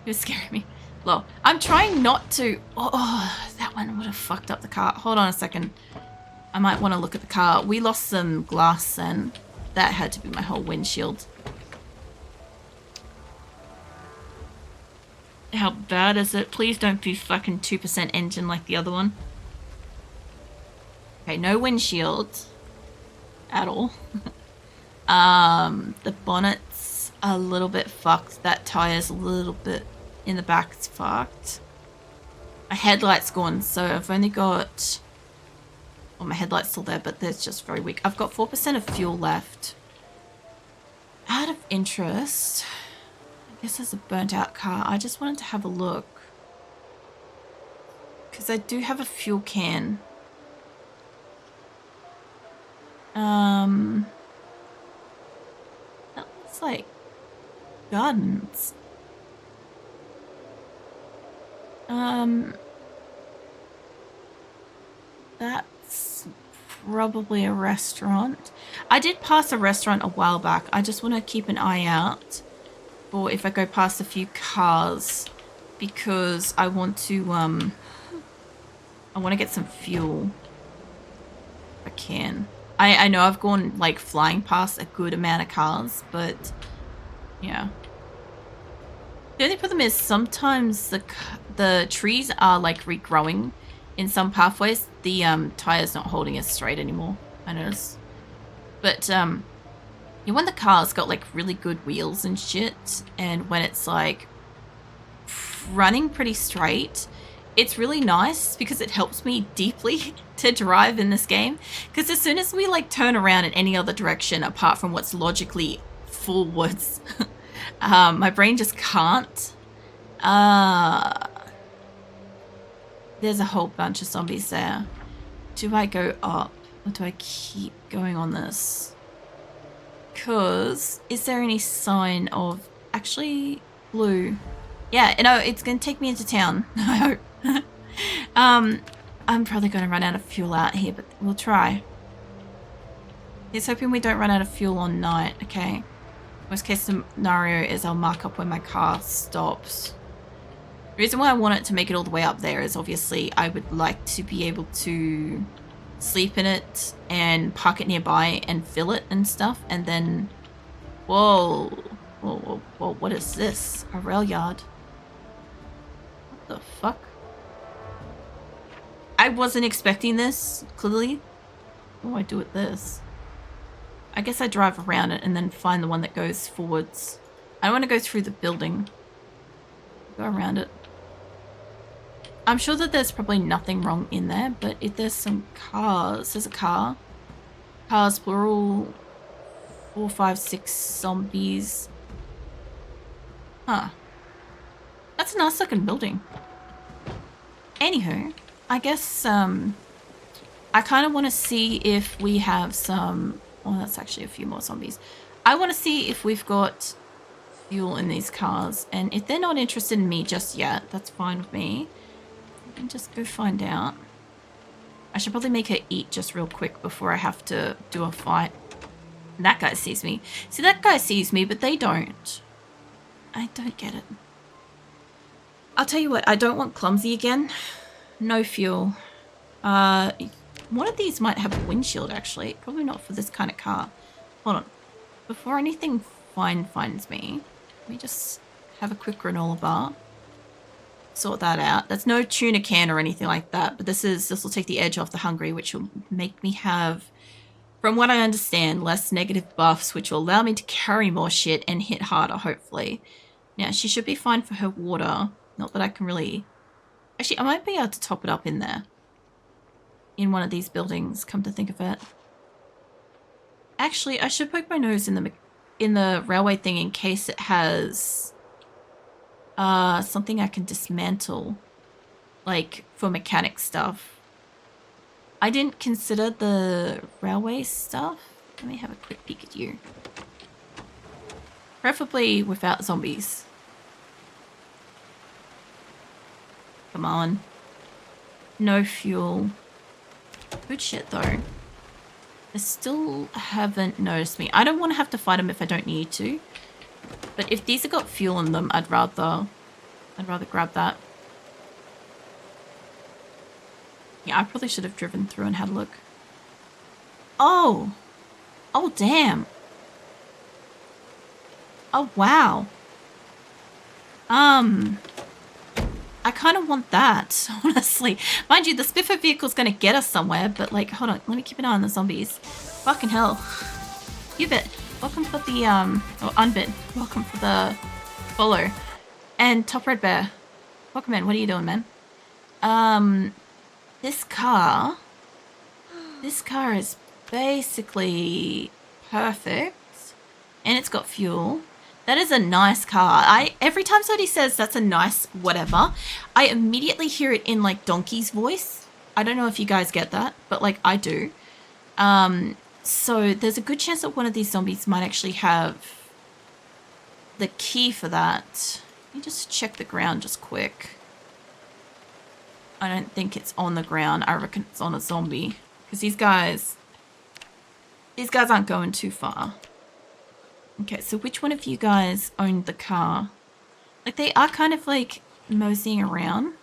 It was scaring me. Lol. I'm trying not to... Oh, that one would have fucked up the car. Hold on a second. I might want to look at the car. We lost some glass and that had to be my whole windshield. How bad is it? Please don't be fucking 2% engine like the other one. Okay, no windshield. At all. The bonnet's a little bit fucked. That tire's a little bit in the back. It's fucked. My headlight's gone, so I've only got... Well, my headlight's still there, but it's just very weak. I've got 4% of fuel left. Out of interest... I guess there's a burnt out car. I just wanted to have a look. Because I do have a fuel can. That looks like gardens. That's probably a restaurant. I did pass a restaurant a while back. I just want to keep an eye out for if I go past a few cars because I want to get some fuel if I can. I know I've gone like flying past a good amount of cars, but yeah. The only problem is sometimes the trees are like regrowing in some pathways. The tire's not holding us straight anymore, I notice. But when the car's got like really good wheels and shit, and when it's like running pretty straight, it's really nice because it helps me deeply to drive in this game. Because as soon as we like turn around in any other direction apart from what's logically forwards, my brain just can't. There's a whole bunch of zombies there. Do I go up or do I keep going on this? Because is there any sign of actually blue? Yeah, you know, it's going to take me into town. I hope. I'm probably going to run out of fuel out here, but we'll try. He's hoping we don't run out of fuel on night. Okay. Worst case scenario is I'll mark up when my car stops. The reason why I want it to make it all the way up there is obviously I would like to be able to sleep in it and park it nearby and fill it and stuff, and then... Whoa. Whoa, whoa, whoa, what is this? A rail yard. What the fuck? I wasn't expecting this, clearly. What do I do with this? I guess I drive around it and then find the one that goes forwards. I don't want to go through the building. Go around it. I'm sure that there's probably nothing wrong in there, but if there's some cars... There's a car. Cars plural. 4, 5, 6 zombies. Huh. That's a nice looking building. Anywho, I guess I kind of want to see if we have some... Oh, that's actually a few more zombies. I want to see if we've got fuel in these cars, and if they're not interested in me just yet, that's fine with me. I can just go find out. I should probably make her eat just real quick before I have to do a fight. And that guy sees me. See, that guy sees me, but they don't. I don't get it. I'll tell you what, I don't want clumsy again. No fuel. One of these might have a windshield, actually. Probably not for this kind of car. Hold on. Before anything fine finds me, let me just have a quick granola bar. Sort that out. That's no tuna can or anything like that, but this will take the edge off the hungry, which will make me have, from what I understand, less negative buffs, which will allow me to carry more shit and hit harder, hopefully. Now, she should be fine for her water. Not that I can really... Actually, I might be able to top it up in there. In one of these buildings, come to think of it. Actually, I should poke my nose in the railway thing in case it has something I can dismantle, like for mechanic stuff. I didn't consider the railway stuff. Let me have a quick peek at you. Preferably without zombies. Come on. No fuel. Good shit though. They still haven't noticed me. I don't want to have to fight them if I don't need to. But if these have got fuel in them, I'd rather I'd rather grab that. Yeah, I probably should have driven through and had a look. Oh! Oh, damn. Oh, wow. I kind of want that, honestly. Mind you, the Spiffer vehicle's going to get us somewhere, but like, hold on. Let me keep an eye on the zombies. Fucking hell. You bit. Welcome for the, or unbit. Welcome for the follow. And Top Red Bear. Welcome in. What are you doing, man? This car is basically perfect. And it's got fuel. That is a nice car. Every time somebody says that's a nice whatever, I immediately hear it in like Donkey's voice. I don't know if you guys get that, but like I do. So there's a good chance that one of these zombies might actually have the key for that. Let me just check the ground just quick. I don't think it's on the ground. I reckon it's on a zombie. Because these guys aren't going too far. Okay, so which one of you guys owned the car? Like, they are kind of, like, moseying around.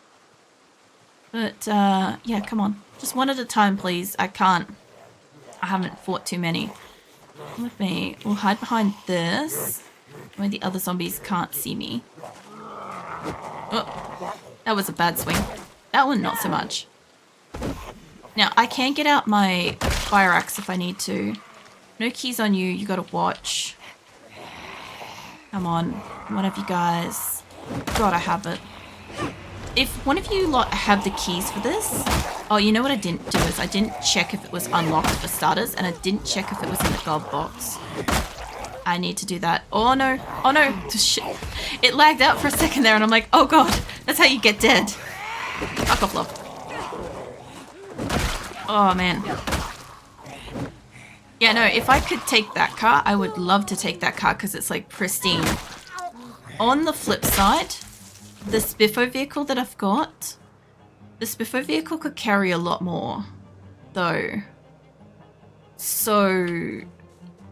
But, yeah, come on. Just one at a time, please. I haven't fought too many. Come with me. We'll hide behind this, where the other zombies can't see me. Oh, that was a bad swing. That one, not so much. Now, I can get out my fire axe if I need to. No keys on you. You gotta watch. Come on, one of you guys. Gotta have it. If one of you lot have the keys for this... Oh, you know what I didn't do is I didn't check if it was unlocked for starters, and I didn't check if it was in the gold box. I need to do that. Oh no, oh no. Shit. It lagged out for a second there and I'm like, oh god, that's how you get dead. Fuck off, love. Oh man. Yeah, no, if I could take that car, I would love to take that car because it's like pristine. On the flip side, the Spiffo vehicle that I've got, the Spiffo vehicle could carry a lot more, though. So,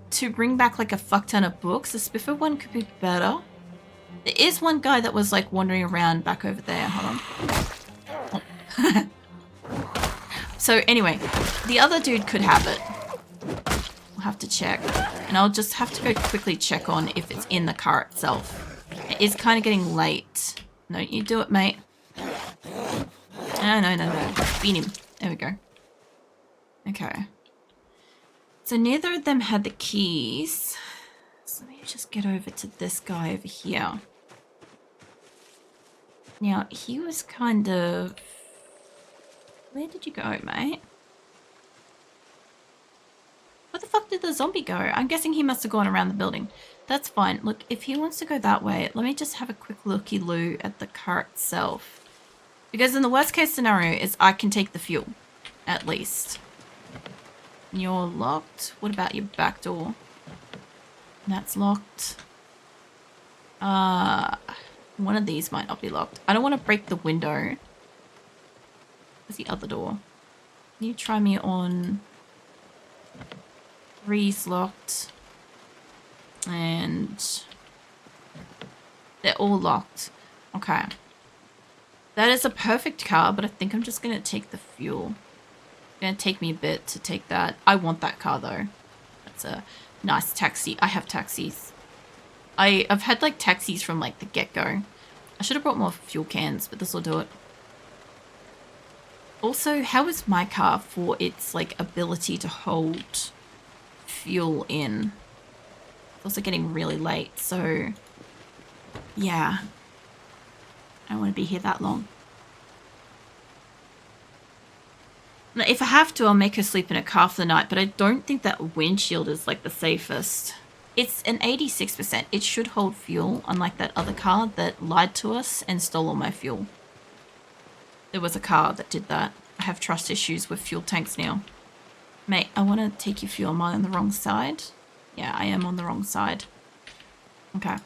to bring back like a fuck ton of books, the Spiffo one could be better. There is one guy that was like wandering around back over there. Hold on. Oh. So anyway, the other dude could have it. We'll have to check. And I'll just have to go quickly check on if it's in the car itself. It is kind of getting late. No, you do it, mate. No. Beat him. There we go. Okay. So neither of them had the keys. So let me just get over to this guy over here. Now, he was kind of... Where did you go, mate? Where the fuck did the zombie go? I'm guessing he must have gone around the building. That's fine. Look, if he wants to go that way, let me just have a quick looky-loo at the car itself. Because in the worst case scenario is I can take the fuel, at least. You're locked. What about your back door? That's locked. One of these might not be locked. I don't want to break the window. Where's the other door? Can you try me on... 3's locked. And... they're all locked. Okay. That is a perfect car, but I think I'm just going to take the fuel. It's going to take me a bit to take that. I want that car, though. That's a nice taxi. I have taxis. I've had, like, taxis from, like, the get-go. I should have brought more fuel cans, but this will do it. Also, how is my car for its, like, ability to hold fuel in? It's also getting really late, so... yeah. I don't want to be here that long. Now, if I have to, I'll make her sleep in a car for the night, but I don't think that windshield is, like, the safest. It's an 86%. It should hold fuel, unlike that other car that lied to us and stole all my fuel. There was a car that did that. I have trust issues with fuel tanks now. Mate, I want to take your fuel. Am I on the wrong side? Yeah, I am on the wrong side. Okay.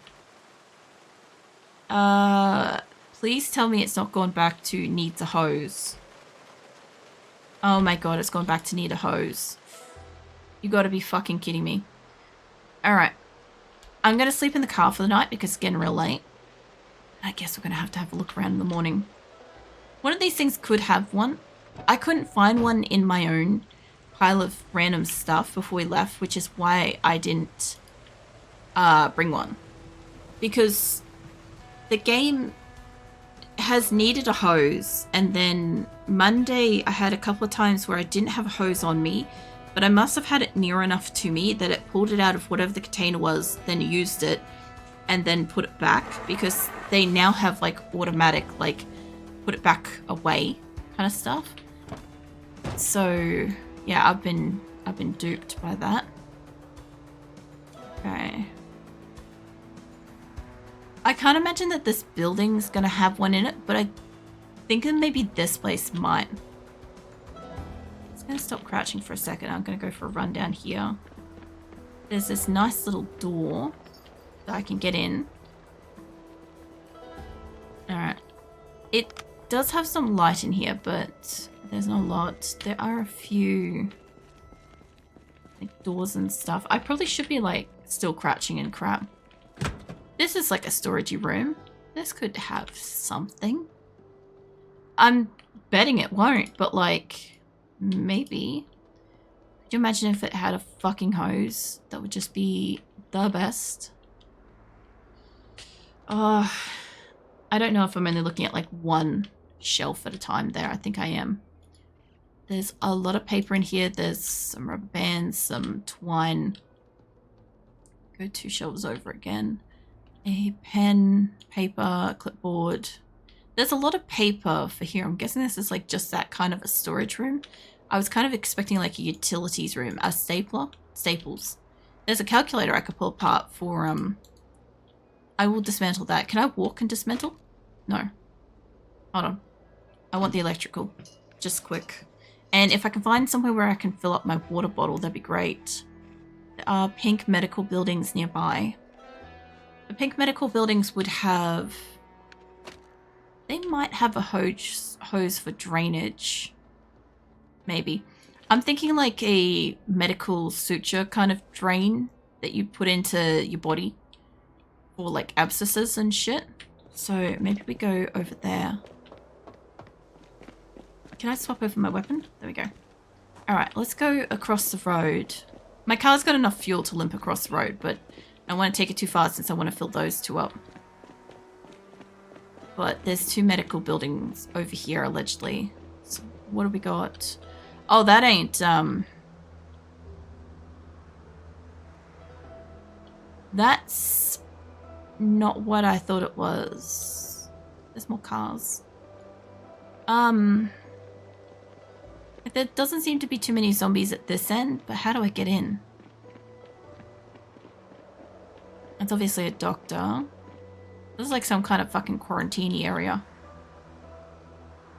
Please tell me it's not gone back to needs a hose. Oh my god, it's gone back to need a hose. You gotta be fucking kidding me. Alright. I'm gonna sleep in the car for the night because it's getting real late. I guess we're going to have a look around in the morning. One of these things could have one. I couldn't find one in my own pile of random stuff before we left, which is why I didn't bring one. Because the game has needed a hose, and then Monday I had a couple of times where I didn't have a hose on me, but I must have had it near enough to me that it pulled it out of whatever the container was, then used it, and then put it back, because they now have like automatic, like put it back away kind of stuff. So yeah, I've been duped by that. Okay. I can't imagine that this building's gonna have one in it, but I think that maybe this place might. I'm just gonna stop crouching for a second. I'm gonna go for a run down here. There's this nice little door that I can get in. Alright. It does have some light in here, but there's not a lot. There are a few like doors and stuff. I probably should be like still crouching and crap. This is like a storagey room. This could have something. I'm betting it won't, but like, maybe. Could you imagine if it had a fucking hose? That would just be the best. Oh, I don't know if I'm only looking at like one shelf at a time there. I think I am. There's a lot of paper in here. There's some rubber bands, some twine. Go 2 shelves over again. A pen, paper, clipboard. There's a lot of paper for here. I'm guessing this is like just that kind of a storage room. I was kind of expecting like a utilities room, a staples. There's a calculator I could pull apart for, I will dismantle that. Can I walk and dismantle? No. Hold on. I want the electrical. Just quick. And if I can find somewhere where I can fill up my water bottle, that'd be great. There are pink medical buildings nearby. The pink medical buildings would have... They might have a hose for drainage. Maybe. I'm thinking like a medical suture kind of drain that you put into your body. For like abscesses and shit. So maybe we go over there. Can I swap over my weapon? There we go. Alright, let's go across the road. My car's got enough fuel to limp across the road, but I don't want to take it too far since I want to fill those 2 up. But there's 2 medical buildings over here, allegedly. So what do we got? Oh, that ain't, That's not what I thought it was. There's more cars. There doesn't seem to be too many zombies at this end, but how do I get in? That's obviously a doctor. This is like some kind of fucking quarantine area.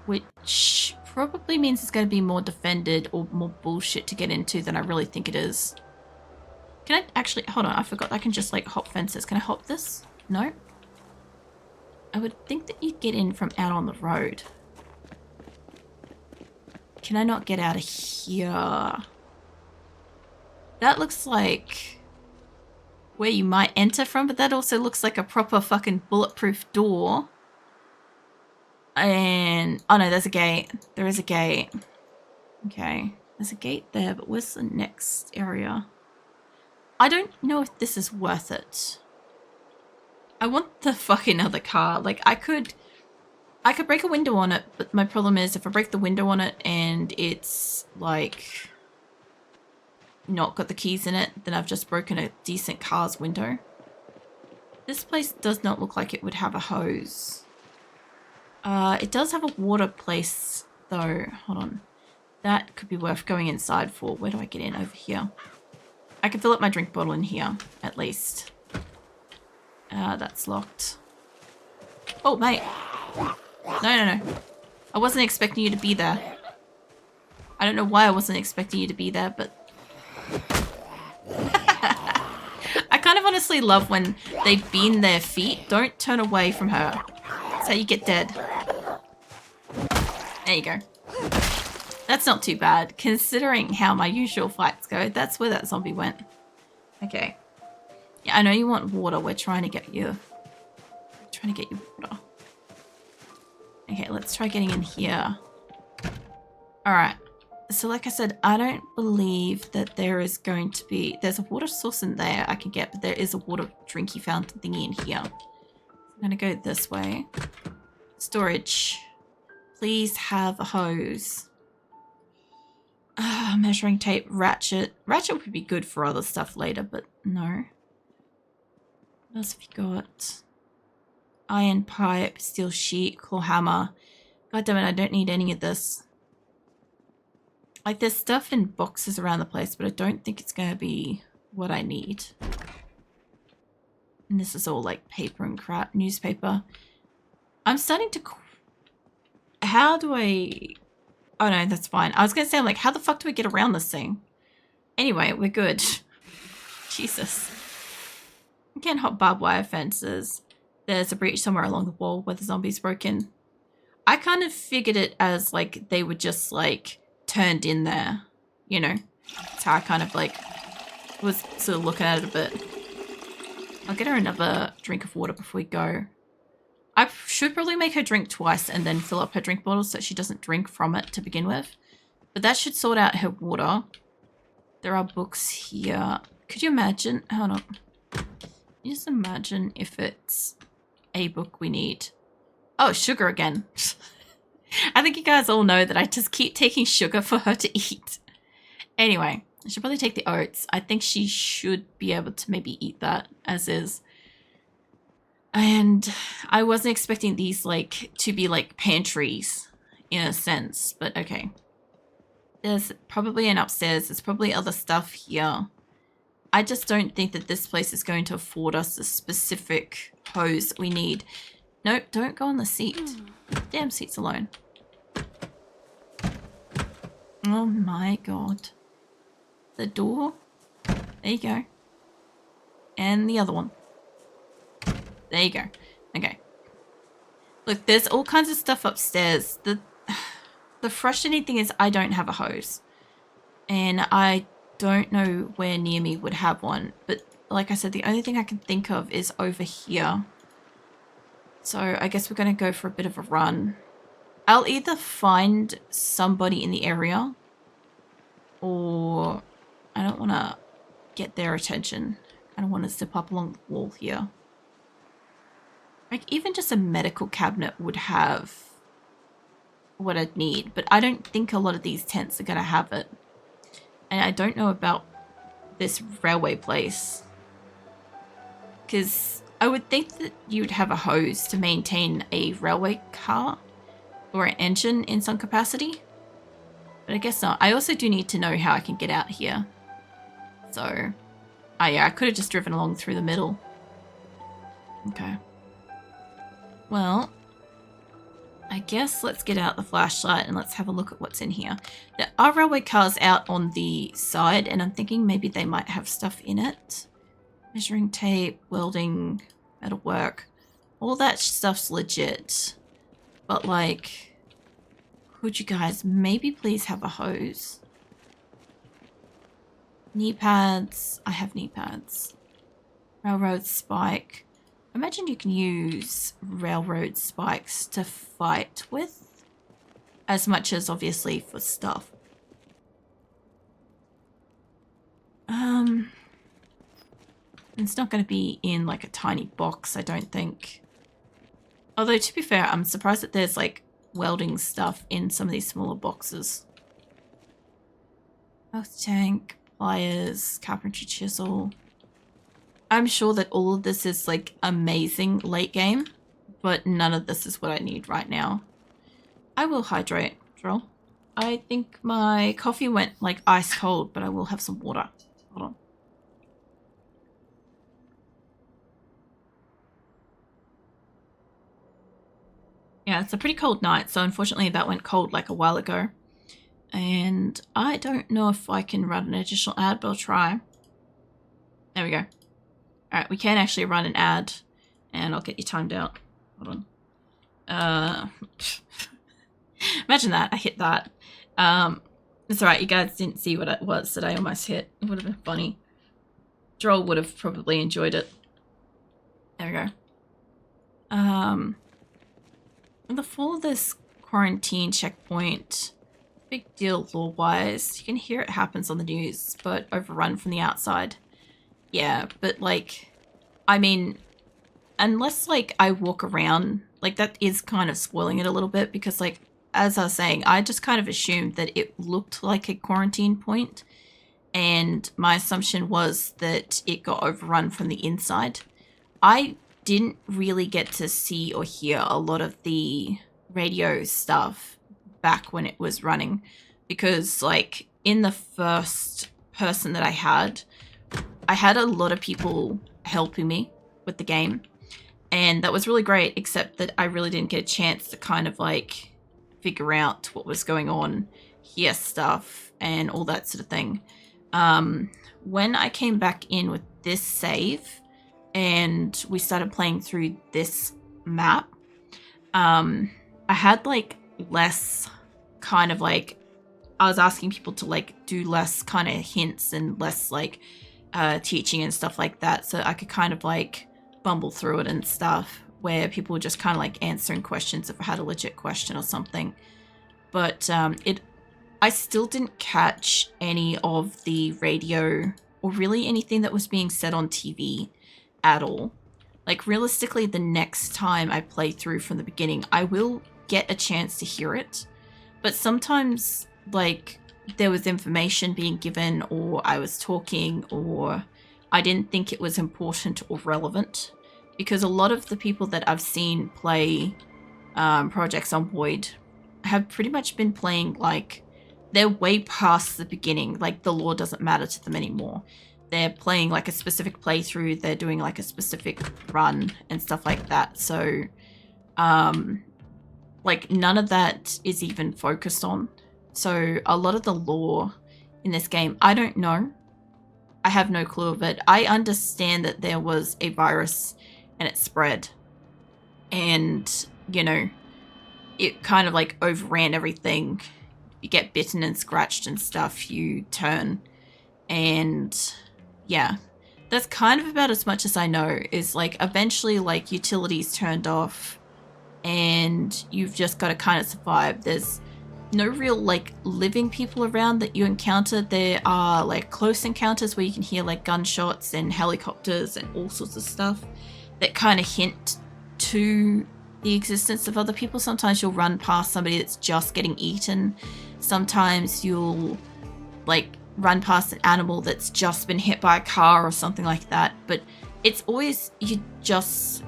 Which probably means it's going to be more defended or more bullshit to get into than I really think it is. Can I actually... Hold on, I forgot I can just like hop fences. Can I hop this? No? I would think that you'd get in from out on the road. Can I not get out of here? That looks like where you might enter from, but that also looks like a proper fucking bulletproof door. And... Oh no, there's a gate. There is a gate. Okay. There's a gate there, but where's the next area? I don't know if this is worth it. I want the fucking other car. Like, I could break a window on it, but my problem is if I break the window on it and it's, like, not got the keys in it, then I've just broken a decent car's window. This place does not look like it would have a hose. It does have a water place, though. Hold on. That could be worth going inside for. Where do I get in? Over here. I can fill up my drink bottle in here, at least. That's locked. Oh, mate. No. I wasn't expecting you to be there. I don't know why I wasn't expecting you to be there, but... I kind of honestly love when they bend their feet. Don't turn away from her. That's how you get dead. There you go. That's not too bad, considering how my usual fights go. That's where that zombie went. Okay. Yeah, I know you want water. We're trying to get trying to get you water. Okay, let's try getting in here. Alright. So like I said, I don't believe that there is going to be... There's a water source in there I can get, but there is a water drinky fountain thingy in here. I'm going to go this way. Storage. Please have a hose. Measuring tape, ratchet. Ratchet would be good for other stuff later, but no. What else have you got? Iron pipe, steel sheet, claw hammer. God damn it, I don't need any of this. Like, there's stuff in boxes around the place, but I don't think it's going to be what I need. And this is all, like, paper and crap. Newspaper. I'm starting to... How do I... Oh, no, that's fine. I was going to say, like, how the fuck do we get around this thing? Anyway, we're good. Jesus. Again, hot barbed wire fences. There's a breach somewhere along the wall where the zombies broke in. I kind of figured it as, like, they were just, like... turned in there, you know. That's how I kind of like was sort of looking at it a bit. I'll get her another drink of water before we go. I should probably make her drink twice and then fill up her drink bottle so she doesn't drink from it to begin with. But that should sort out her water. There are books here. Could you imagine? Hold on. Just imagine if it's a book we need. Oh, sugar again. I think you guys all know that I just keep taking sugar for her to eat. Anyway, I should probably take the oats. I think she should be able to maybe eat that as is. And I wasn't expecting these like to be like pantries in a sense, but okay. There's probably an upstairs. There's probably other stuff here. I just don't think that this place is going to afford us the specific hose that we need. Nope, don't go on the seat. Damn seats alone. Oh my god. The door. There you go. And the other one. There you go. Okay. Look, there's all kinds of stuff upstairs. The frustrating thing is I don't have a hose. And I don't know where near me would have one. But like I said, the only thing I can think of is over here. So I guess we're going to go for a bit of a run. I'll either find somebody in the area or I don't want to get their attention. I don't want to zip up along the wall here. Like even just a medical cabinet would have what I'd need, but I don't think a lot of these tents are going to have it. And I don't know about this railway place because I would think that you'd have a hose to maintain a railway car or an engine in some capacity. But I guess not. I also do need to know how I can get out here. So, yeah, I could have just driven along through the middle. Okay. Well, I guess let's get out the flashlight and let's have a look at what's in here. There are railway cars out on the side and I'm thinking maybe they might have stuff in it. Measuring tape, welding, metalwork, all that stuff's legit. But like, could you guys maybe please have a hose? Knee pads, I have knee pads. Railroad spike. Imagine you can use railroad spikes to fight with, as much as obviously for stuff. It's not going to be in like a tiny box, I don't think. Although to be fair, I'm surprised that there's like welding stuff in some of these smaller boxes. Health tank, pliers, carpentry chisel. I'm sure that all of this is like amazing late game, but none of this is what I need right now. I will hydrate, Droll. I think my coffee went like ice cold, but I will have some water. Hold on. Yeah, it's a pretty cold night, so unfortunately that went cold like a while ago. And I don't know if I can run an additional ad, but I'll try. There we go. Alright, we can actually run an ad, and I'll get you timed out. Hold on. Imagine that, I hit that. It's alright, you guys didn't see what it was that I almost hit. It would have been funny. Droll would have probably enjoyed it. There we go. Um, in the fall of this quarantine checkpoint, big deal lore-wise. You can hear it happens on the news, but overrun from the outside. Yeah, but like, I mean, unless like I walk around, like that is kind of spoiling it a little bit because like as I was saying, I just kind of assumed that it looked like a quarantine point, and my assumption was that it got overrun from the inside. I didn't really get to see or hear a lot of the radio stuff back when it was running because like in the first person that I had a lot of people helping me with the game, and that was really great, except that I really didn't get a chance to kind of like figure out what was going on, hear stuff, and all that sort of thing. When I came back in with this save and we started playing through this map, I had like less kind of like, I was asking people to like do less kind of hints and less like teaching and stuff like that, so I could kind of like bumble through it and stuff, where people were just kind of like answering questions if I had a legit question or something. But I still didn't catch any of the radio or really anything that was being said on TV at all. Like realistically, the next time I play through from the beginning, I will get a chance to hear it. But sometimes like there was information being given, or I was talking, or I didn't think it was important or relevant, because a lot of the people that I've seen play Project Zomboid have pretty much been playing like they're way past the beginning. Like the lore doesn't matter to them anymore. They're playing like a specific playthrough. They're doing like a specific run and stuff like that. So, like none of that is even focused on. So a lot of the lore in this game, I don't know. I have no clue of it. I understand that there was a virus and it spread. And, you know, it kind of like overran everything. You get bitten and scratched and stuff, you turn. And yeah, that's kind of about as much as I know, is like eventually like utilities turned off and you've just got to kind of survive. There's no real like living people around that you encounter. There are like close encounters where you can hear like gunshots and helicopters and all sorts of stuff that kind of hint to the existence of other people. Sometimes you'll run past somebody that's just getting eaten. Sometimes you'll like run past an animal that's just been hit by a car or something like that. But it's always you just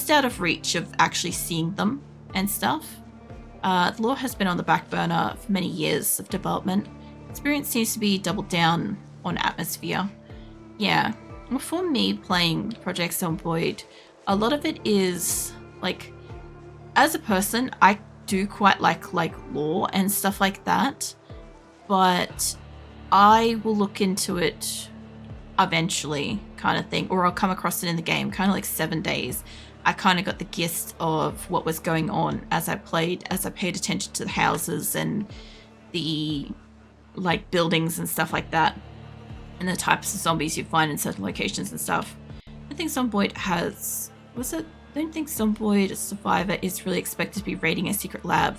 out of reach of actually seeing them and stuff. The lore has been on the back burner for many years of development. Experience seems to be doubled down on atmosphere. Yeah, well, for me playing Project Zomboid, a lot of it is like, as a person, I do quite like lore and stuff like that, but I will look into it eventually, kind of thing, or I'll come across it in the game, kind of like 7 days. I kind of got the gist of what was going on as I played, as I paid attention to the houses and the like buildings and stuff like that, and the types of zombies you find in certain locations and stuff. I think Zomboid has, I don't think Zomboid Survivor is really expected to be raiding a secret lab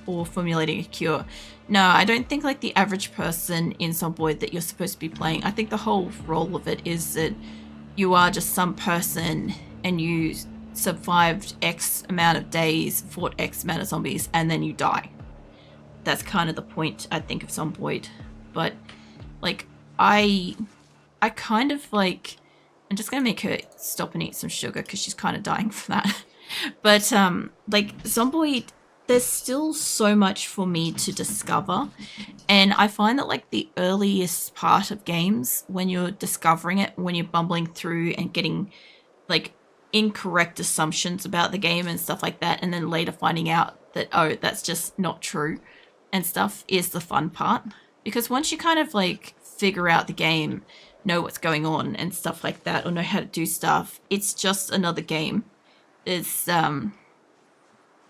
or formulating a cure. No, I don't think like the average person in Zomboid that you're supposed to be playing. I think the whole role of it is that you are just some person and you survived X amount of days, fought X amount of zombies, and then you die. That's kind of the point, I think, of Zomboid. But like I kind of like, I'm just gonna make her stop and eat some sugar because she's kind of dying for that. But like Zomboid, there's still so much for me to discover, and I find that like the earliest part of games, when you're discovering it, when you're bumbling through and getting like incorrect assumptions about the game and stuff like that, and then later finding out that, oh, that's just not true and stuff, is the fun part. Because once you kind of like figure out the game, know what's going on and stuff like that, or know how to do stuff, it's just another game. There's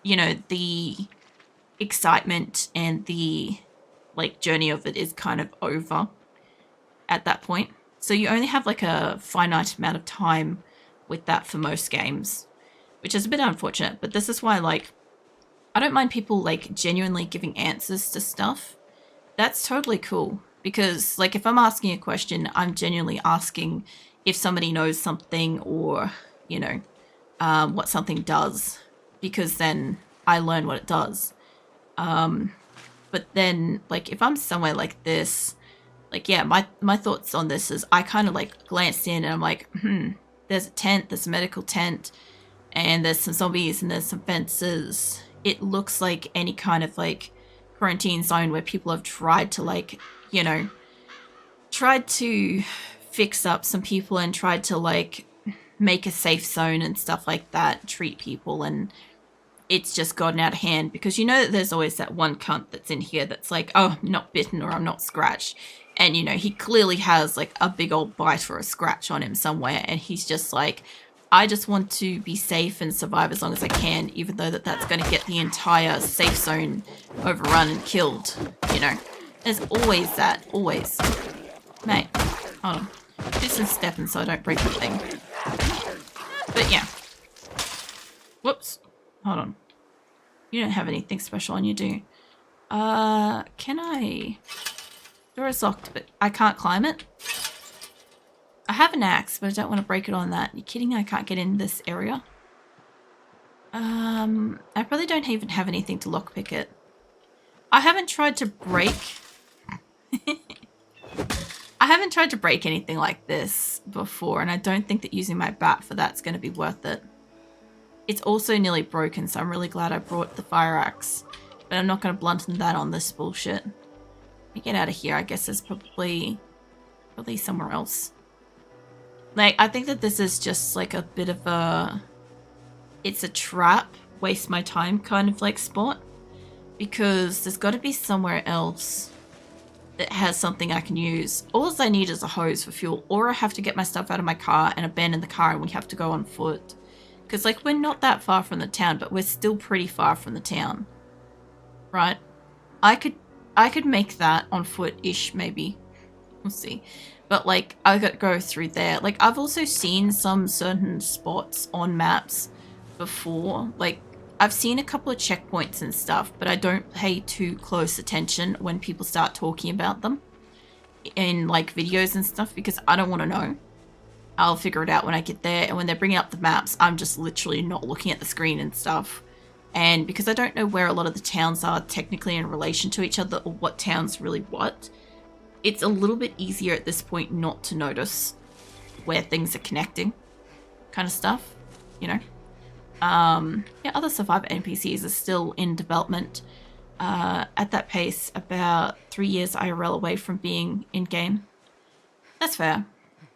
you know, the excitement and the like journey of it is kind of over at that point. So you only have like a finite amount of time with that for most games. which is a bit unfortunate, but this is why, like, I don't mind people, like, genuinely giving answers to stuff. That's totally cool, because, like, if I'm asking a question, I'm genuinely asking if somebody knows something or, you know, what something does, because then I learn what it does. But then, like, if I'm somewhere like this, like, yeah, my thoughts on this is I kind of, like, glanced in and I'm like, there's a tent, there's a medical tent, and there's some zombies and there's some fences. It looks like any kind of, like, quarantine zone where people have tried to, like, you know, tried to fix up some people and tried to, like, make a safe zone and stuff like that, treat people, and it's just gotten out of hand, because you know that there's always that one cunt that's in here that's like, oh, I'm not bitten or I'm not scratched. And, you know, he clearly has, like, a big old bite or a scratch on him somewhere, and he's just like, I just want to be safe and survive as long as I can, even though that's going to get the entire safe zone overrun and killed, you know. There's always that, always. Mate, hold on. Do some stepping so I don't break the thing. But yeah. Whoops. Hold on. You don't have anything special on you, do you? Can I... Door is locked, but I can't climb it. I have an axe, but I don't want to break it on that. You kidding? I can't get in this area. I probably don't even have anything to lockpick it. I haven't tried to break... I haven't tried to break anything like this before, and I don't think that using my bat for that's going to be worth it. It's also nearly broken, so I'm really glad I brought the fire axe. But I'm not going to blunten that on this bullshit. Let me get out of here. I guess there's probably somewhere else. Like, I think that this is just like a bit of a... It's a trap, waste my time kind of like spot. Because there's got to be somewhere else that has something I can use. All I need is a hose for fuel, or I have to get my stuff out of my car and abandon the car and we have to go on foot. Because, like, we're not that far from the town, but we're still pretty far from the town. Right? I could make that on foot-ish, maybe. We'll see. But, like, I got to go through there. Like, I've also seen some certain spots on maps before. Like, I've seen a couple of checkpoints and stuff, but I don't pay too close attention when people start talking about them in, like, videos and stuff, because I don't want to know. I'll figure it out when I get there, and when they're bringing up the maps, I'm just literally not looking at the screen and stuff. And because I don't know where a lot of the towns are technically in relation to each other, or what town's really what, it's a little bit easier at this point not to notice where things are connecting kind of stuff, you know. Yeah, other Survivor NPCs are still in development at that pace, about 3 years IRL away from being in-game. That's fair.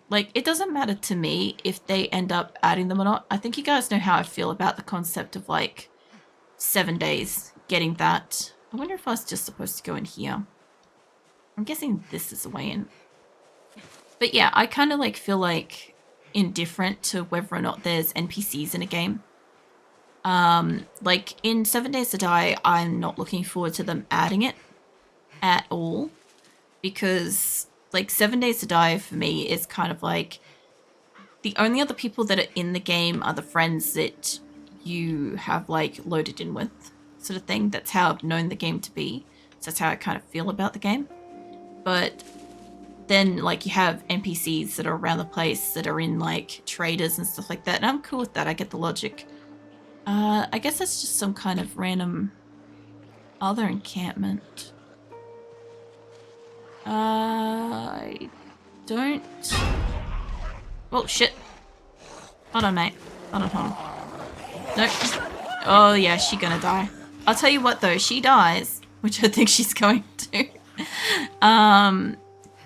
Like, it doesn't matter to me if they end up adding them or not. I think you guys know how I feel about the concept of, like, 7 days getting that. I wonder if I was just supposed to go in here. I'm guessing this is the way in. But yeah, I kind of, like, feel, like, indifferent to whether or not there's NPCs in a game. Like, in 7 Days to Die, I'm not looking forward to them adding it at all. Because... like, 7 Days to Die for me is kind of like the only other people that are in the game are the friends that you have, like, loaded in with, sort of thing. That's how I've known the game to be. So that's how I kind of feel about the game. But then, like, you have NPCs that are around the place that are in, like, traders and stuff like that. And I'm cool with that. I get the logic. I guess that's just some kind of random other encampment. I don't... Oh, shit. Hold on, mate. Hold on. Nope. Oh, yeah, she's gonna die. I'll tell you what, though. She dies, which I think she's going to.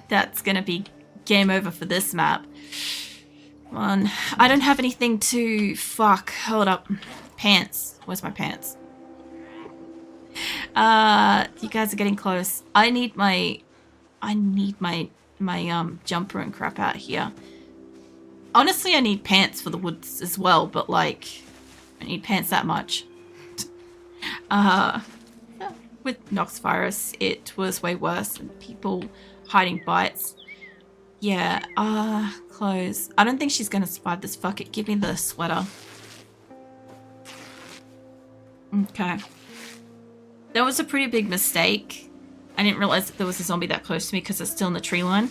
That's gonna be game over for this map. Come on. I don't have anything to... Fuck. Hold up. Pants. Where's my pants? You guys are getting close. I need my jumper and crap out here. Honestly, I need pants for the woods as well, but, like, I need pants that much. With Nox virus, it was way worse, and people hiding bites. Yeah, clothes. I don't think she's gonna survive this. Fuck it, give me the sweater. Okay. That was a pretty big mistake. I didn't realize that there was a zombie that close to me because it's still in the tree line.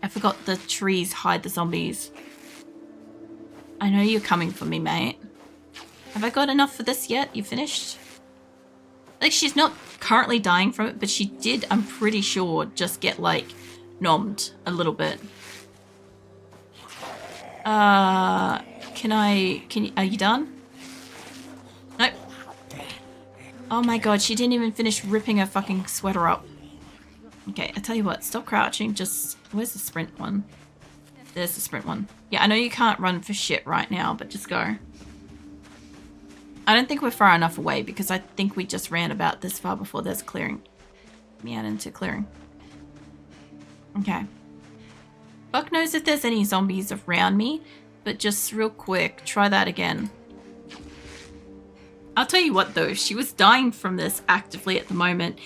I forgot the trees hide the zombies. I know you're coming for me, mate. Have I got enough for this yet? You finished? Like, she's not currently dying from it, but she did, I'm pretty sure, just get, like, nommed a little bit. Are you done? Nope. Oh my god, she didn't even finish ripping her fucking sweater up. Okay, I tell you what, stop crouching, just... Where's the sprint one? There's the sprint one. Yeah, I know you can't run for shit right now, but just go. I don't think we're far enough away because I think we just ran about this far before there's clearing. Me out into clearing. Okay. Fuck knows if there's any zombies around me, but just real quick, try that again. I'll tell you what though, she was dying from this actively at the moment.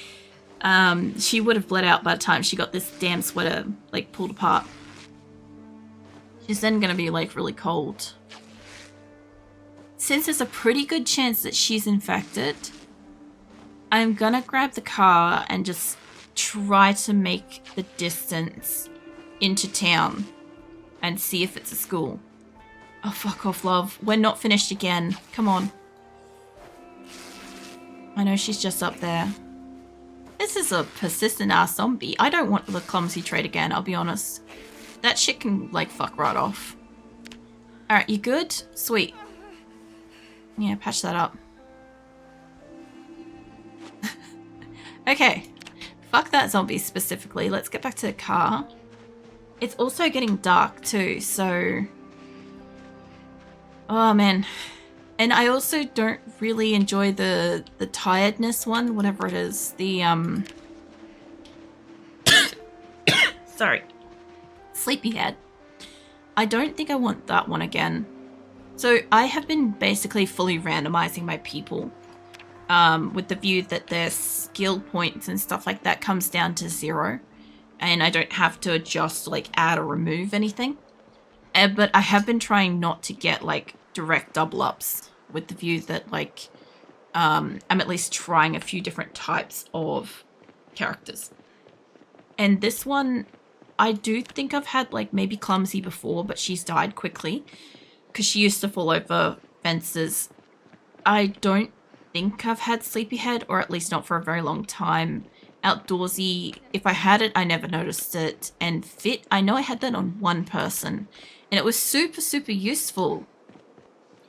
She would have bled out by the time she got this damn sweater like pulled apart. She's then gonna be like really cold. Since there's a pretty good chance that she's infected, I'm gonna grab the car and just try to make the distance into town and see if it's a school. Oh, fuck off, love. We're not finished again. Come on. I know she's just up there. This is a persistent ass zombie. I don't want the clumsy trait again, I'll be honest. That shit can, like, fuck right off. Alright, you good? Sweet. Yeah, patch that up. Okay. Fuck that zombie specifically. Let's get back to the car. It's also getting dark too, so... Oh, man. And I also don't really enjoy the tiredness one, whatever it is. The, Sorry. Sleepyhead. I don't think I want that one again. So I have been basically fully randomizing my people with the view that their skill points and stuff like that comes down to 0. And I don't have to adjust, like, add or remove anything. But I have been trying not to get, like, direct double ups with the view that, like, I'm at least trying a few different types of characters. And this one, I do think I've had, like, maybe Clumsy before, but she's died quickly because she used to fall over fences. I don't think I've had Sleepyhead, or at least not for a very long time. Outdoorsy, if I had it, I never noticed it. And Fit, I know I had that on one person, and it was super, super useful.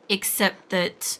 Except that